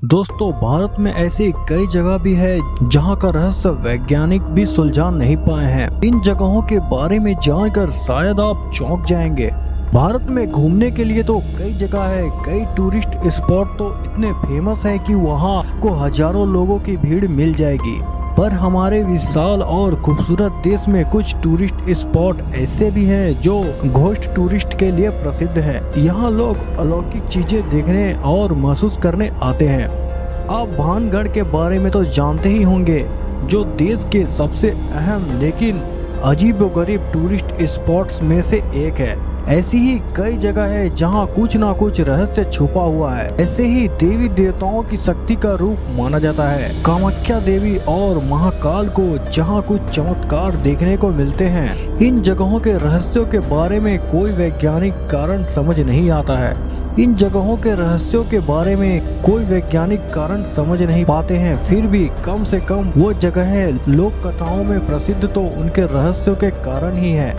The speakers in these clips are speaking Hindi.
दोस्तों, भारत में ऐसी कई जगह भी है जहां का रहस्य वैज्ञानिक भी सुलझा नहीं पाए हैं। इन जगहों के बारे में जानकर शायद आप चौंक जाएंगे। भारत में घूमने के लिए तो कई जगह है, कई टूरिस्ट स्पॉट तो इतने फेमस है कि वहां को हजारों लोगों की भीड़ मिल जाएगी। पर हमारे विशाल और खूबसूरत देश में कुछ टूरिस्ट स्पॉट ऐसे भी हैं जो घोस्ट टूरिस्ट के लिए प्रसिद्ध हैं। यहाँ लोग अलौकिक चीजें देखने और महसूस करने आते हैं। आप भानगढ़ के बारे में तो जानते ही होंगे, जो देश के सबसे अहम लेकिन अजीबोगरीब टूरिस्ट स्पॉट्स में से एक है। ऐसी ही कई जगह है जहां कुछ ना कुछ रहस्य छुपा हुआ है। ऐसे ही देवी देवताओं की शक्ति का रूप माना जाता है कामाख्या देवी और महाकाल को, जहां कुछ चमत्कार देखने को मिलते हैं। इन जगहों के रहस्यों के बारे में कोई वैज्ञानिक कारण समझ नहीं आता है। इन जगहों के रहस्यों के बारे में कोई वैज्ञानिक कारण समझ नहीं पाते हैं, फिर भी कम से कम वो जगहें लोक कथाओं में प्रसिद्ध तो उनके रहस्यों के कारण ही है।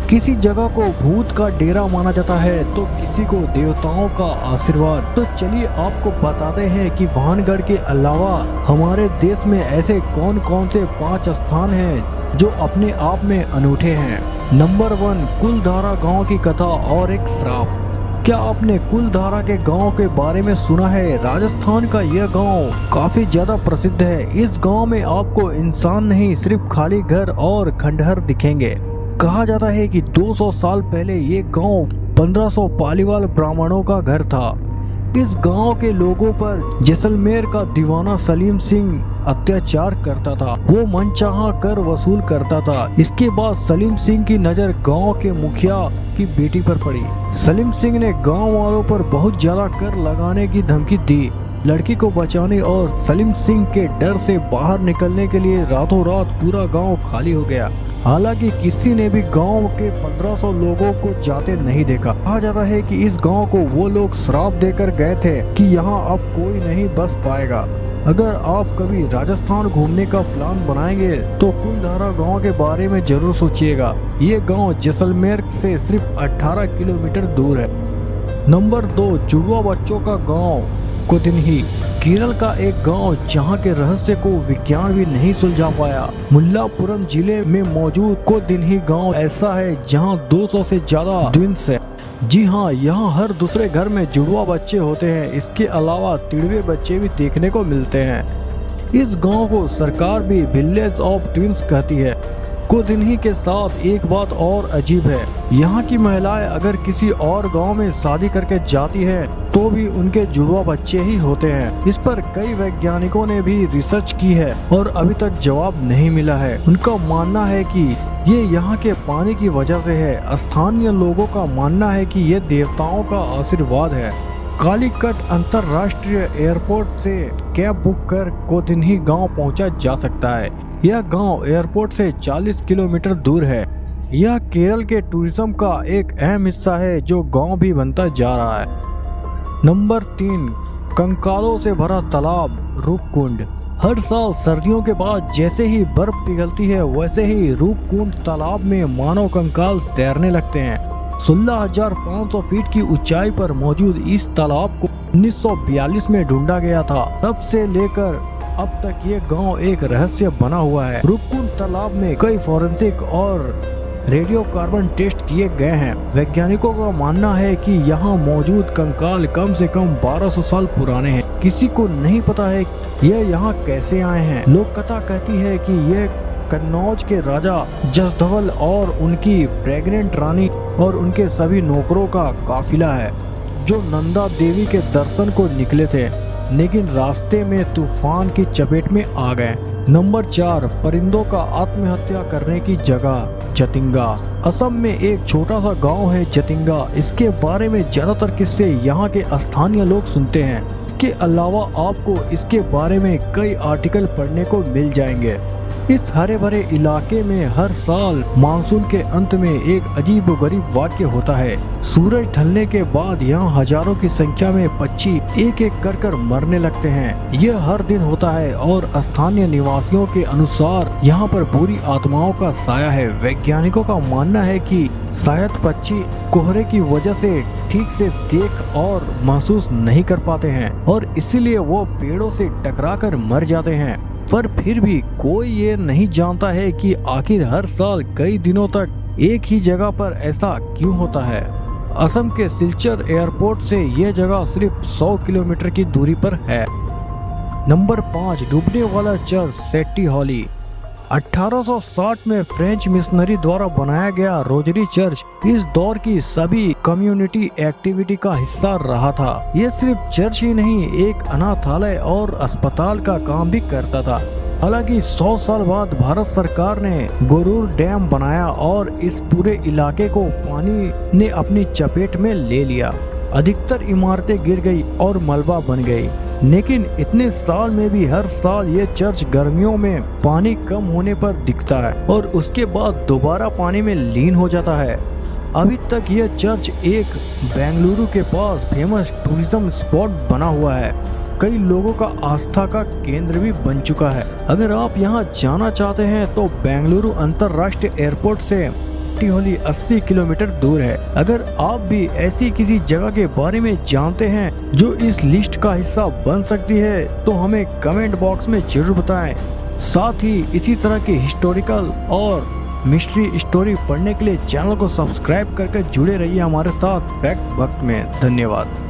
किसी जगह को भूत का डेरा माना जाता है तो किसी को देवताओं का आशीर्वाद। तो चलिए आपको बताते हैं कि भानगढ़ के अलावा हमारे देश में ऐसे कौन कौन से 5 स्थान हैं जो अपने आप में अनूठे हैं। नंबर 1, कुलधारा गांव की कथा और एक श्राप। क्या आपने कुलधारा के गांव के बारे में सुना है? राजस्थान का यह गांव काफी ज्यादा प्रसिद्ध है। इस गांव में आपको इंसान नहीं, सिर्फ खाली घर और खंडहर दिखेंगे। कहा जाता है कि 200 साल पहले ये गांव 1500 पालीवाल ब्राह्मणों का घर था। इस गांव के लोगों पर जैसलमेर का दीवाना सलीम सिंह अत्याचार करता था। वो मनचाहा कर वसूल करता था। इसके बाद सलीम सिंह की नजर गांव के मुखिया की बेटी पर पड़ी। सलीम सिंह ने गांव वालों पर बहुत ज्यादा कर लगाने की धमकी दी। लड़की को बचाने और सलीम सिंह के डर से बाहर निकलने के लिए रातों रात पूरा गांव खाली हो गया। हालांकि किसी ने भी गांव के 1500 लोगों को जाते नहीं देखा। कहा जाता है कि इस गांव को वो लोग श्राप देकर गए थे कि यहाँ अब कोई नहीं बस पाएगा। अगर आप कभी राजस्थान घूमने का प्लान बनाएंगे तो कुलधारा गांव के बारे में जरूर सोचिएगा। ये गांव जैसलमेर से सिर्फ 18 किलोमीटर दूर है। नंबर 2, जुड़वा बच्चों का गाँव कोदिन्ही। केरल का एक गांव जहां के रहस्य को विज्ञान भी नहीं सुलझा पाया। मुल्लापुरम जिले में मौजूद कोदिन्ही गांव ऐसा है जहां 200 से ज्यादा ट्विन्स है। जी हाँ, यहाँ हर दूसरे घर में जुड़वा बच्चे होते हैं। इसके अलावा तिड़वे बच्चे भी देखने को मिलते हैं। इस गांव को सरकार भी विलेज ऑफ ट्विन्स कहती है। कोदिन्ही के साथ एक बात और अजीब है, यहाँ की महिलाएं अगर किसी और गांव में शादी करके जाती है तो भी उनके जुड़वा बच्चे ही होते हैं। इस पर कई वैज्ञानिकों ने भी रिसर्च की है और अभी तक जवाब नहीं मिला है। उनका मानना है कि ये यहाँ के पानी की वजह से है। स्थानीय लोगों का मानना है कि ये देवताओं का आशीर्वाद है। कालीकट अंतरराष्ट्रीय एयरपोर्ट से कैब बुक कर कोदिन्ही गांव पहुंचा जा सकता है। यह गांव एयरपोर्ट से 40 किलोमीटर दूर है। यह केरल के टूरिज्म का एक अहम हिस्सा है जो गांव भी बनता जा रहा है। नंबर 3, कंकालों से भरा तालाब रूपकुंड। हर साल सर्दियों के बाद जैसे ही बर्फ पिघलती है वैसे ही रूपकुंड तालाब में मानव कंकाल तैरने लगते हैं। 16,500 फीट की ऊंचाई पर मौजूद इस तालाब को 1942 में ढूंढा गया था। तब से लेकर अब तक ये गांव एक रहस्य बना हुआ है। रूपकुंड तालाब में कई फॉरेंसिक और रेडियो कार्बन टेस्ट किए गए हैं। वैज्ञानिकों का मानना है कि यहाँ मौजूद कंकाल कम से कम 1200 साल पुराने हैं। किसी को नहीं पता है ये यहाँ कैसे आए हैं। लोक कथा कहती है कि ये कन्नौज के राजा जसधवल और उनकी प्रेग्नेंट रानी और उनके सभी नौकरों का काफिला है जो नंदा देवी के दर्शन को निकले थे, लेकिन रास्ते में तूफान की चपेट में आ गए। नंबर 4, परिंदों का आत्महत्या करने की जगह जतिंगा। असम में एक छोटा सा गांव है जतिंगा। इसके बारे में ज्यादातर किस्से यहाँ के स्थानीय लोग सुनते हैं। इसके अलावा आपको इसके बारे में कई आर्टिकल पढ़ने को मिल जाएंगे। इस हरे भरे इलाके में हर साल मानसून के अंत में एक अजीबोगरीब वाक्य होता है। सूरज ढलने के बाद यहाँ हजारों की संख्या में पक्षी एक एक कर मरने लगते हैं। यह हर दिन होता है और स्थानीय निवासियों के अनुसार यहाँ पर बुरी आत्माओं का साया है। वैज्ञानिकों का मानना है कि शायद पक्षी कोहरे की वजह से ठीक से देख और महसूस नहीं कर पाते हैं और इसीलिए वो पेड़ों से टकराकर मर जाते हैं। पर फिर भी कोई ये नहीं जानता है कि आखिर हर साल कई दिनों तक एक ही जगह पर ऐसा क्यों होता है। असम के सिलचर एयरपोर्ट से यह जगह सिर्फ 100 किलोमीटर की दूरी पर है। नंबर 5, डूबने वाला चर्च सेट्टी हॉली। 1860 में फ्रेंच मिशनरी द्वारा बनाया गया रोजरी चर्च इस दौर की सभी कम्युनिटी एक्टिविटी का हिस्सा रहा था। ये सिर्फ चर्च ही नहीं, एक अनाथालय और अस्पताल का काम भी करता था। हालांकि 100 साल बाद भारत सरकार ने गोरूर डैम बनाया और इस पूरे इलाके को पानी ने अपनी चपेट में ले लिया। अधिकतर इमारतें गिर गई और मलबा बन गई, लेकिन इतने साल में भी हर साल ये चर्च गर्मियों में पानी कम होने पर दिखता है और उसके बाद दोबारा पानी में लीन हो जाता है। अभी तक यह चर्च एक बेंगलुरु के पास फेमस टूरिज्म स्पॉट बना हुआ है। कई लोगों का आस्था का केंद्र भी बन चुका है। अगर आप यहाँ जाना चाहते हैं तो बेंगलुरु अंतर्राष्ट्रीय एयरपोर्ट से सेट्टी हॉली 80 किलोमीटर दूर है। अगर आप भी ऐसी किसी जगह के बारे में जानते हैं जो इस लिस्ट का हिस्सा बन सकती है तो हमें कमेंट बॉक्स में जरूर बताएं। साथ ही इसी तरह के हिस्टोरिकल और मिस्ट्री स्टोरी पढ़ने के लिए चैनल को सब्सक्राइब करके जुड़े रहिए हमारे साथ फैक्ट वक्त में। धन्यवाद।